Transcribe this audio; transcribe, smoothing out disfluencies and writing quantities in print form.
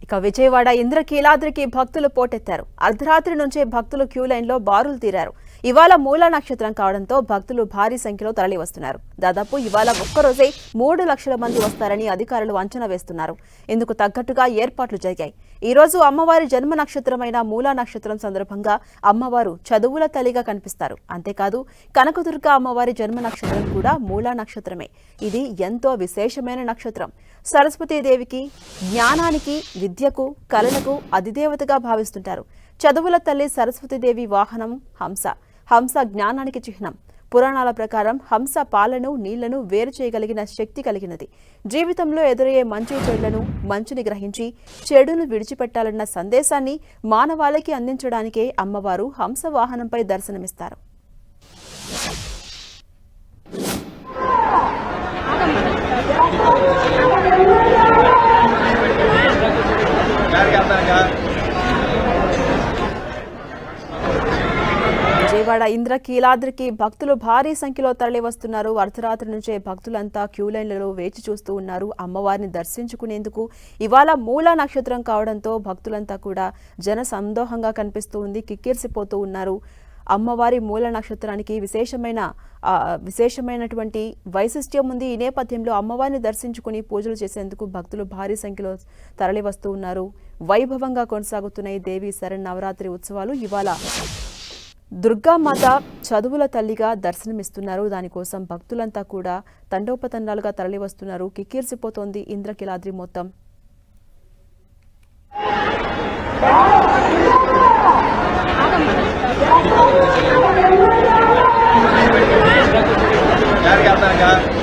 ఇక విజయవాడ ఇంద్రకీలాద్రికి భక్తులు పోటెత్తారు. అర్ధరాత్రి నుంచే భక్తులు క్యూ లైన్లో బారులు తీరారు. ఇవాళ మూలా నక్షత్రం కావడంతో భక్తులు భారీ సంఖ్యలో తరలి వస్తున్నారు. దాదాపు ఇవాళ ఒక్కరోజే 3 లక్షల మంది వస్తారని అధికారులు అంచనా వేస్తున్నారు. ఇందుకు తగ్గట్టుగా ఏర్పాట్లు జరిగాయి. ఈ రోజు అమ్మవారి జన్మ నక్షత్రమైన మూలా నక్షత్రం సందర్భంగా అమ్మవారు చదువుల తల్లిగా కనిపిస్తారు. అంతేకాదు కనకదుర్గ అమ్మవారి జన్మ నక్షత్రం కూడా మూలా నక్షత్రమే. ఇది ఎంతో విశేషమైన నక్షత్రం. సరస్వతీదేవికి, జ్ఞానానికి, విద్యకు, కళలకు అధిదేవతగా భావిస్తుంటారు. చదువుల తల్లి సరస్వతీదేవి వాహనం హంస. హంస జ్ఞానానికి చిహ్నం. పురాణాల ప్రకారం హంస పాలను, నీళ్లను వేరు చేయగలిగిన శక్తి కలిగినది. జీవితంలో ఎదురయ్యే మంచి చెడులను, మంచుని గ్రహించి చెడును విడిచిపెట్టాలన్న సందేశాన్ని మానవాళికి అందించడానికే అమ్మవారు హంస వాహనంపై దర్శనమిస్తారు. విజయవాడ ఇంద్రకీలాద్రికి భక్తులు భారీ సంఖ్యలో తరలి వస్తున్నారు. అర్ధరాత్రి నుంచే భక్తులంతా క్యూ లైన్లలో వేచి చూస్తూ ఉన్నారు అమ్మవారిని దర్శించుకునేందుకు. ఇవాళ మూలా నక్షత్రం కావడంతో భక్తులంతా కూడా జన సందోహంగా కనిపిస్తూ ఉంది, కిక్కిరిసిపోతూ ఉన్నారు. అమ్మవారి మూల నక్షత్రానికి విశేషమైనటువంటి వైశిష్ట్యం ఉంది. ఈ నేపథ్యంలో అమ్మవారిని దర్శించుకుని పూజలు చేసేందుకు భక్తులు భారీ సంఖ్యలో తరలి వస్తూ ఉన్నారు. వైభవంగా కొనసాగుతున్న ఈ దేవి శరన్నవరాత్రి ఉత్సవాలు ఇవాళ దుర్గామాత చదువుల తల్లిగా దర్శనమిస్తున్నారు. దానికోసం భక్తులంతా కూడా తండోపతండాలుగా తరలి వస్తున్నారు. కిక్కిరిసిపోతోంది ఇంద్రకీలాద్రి మొత్తం. क्या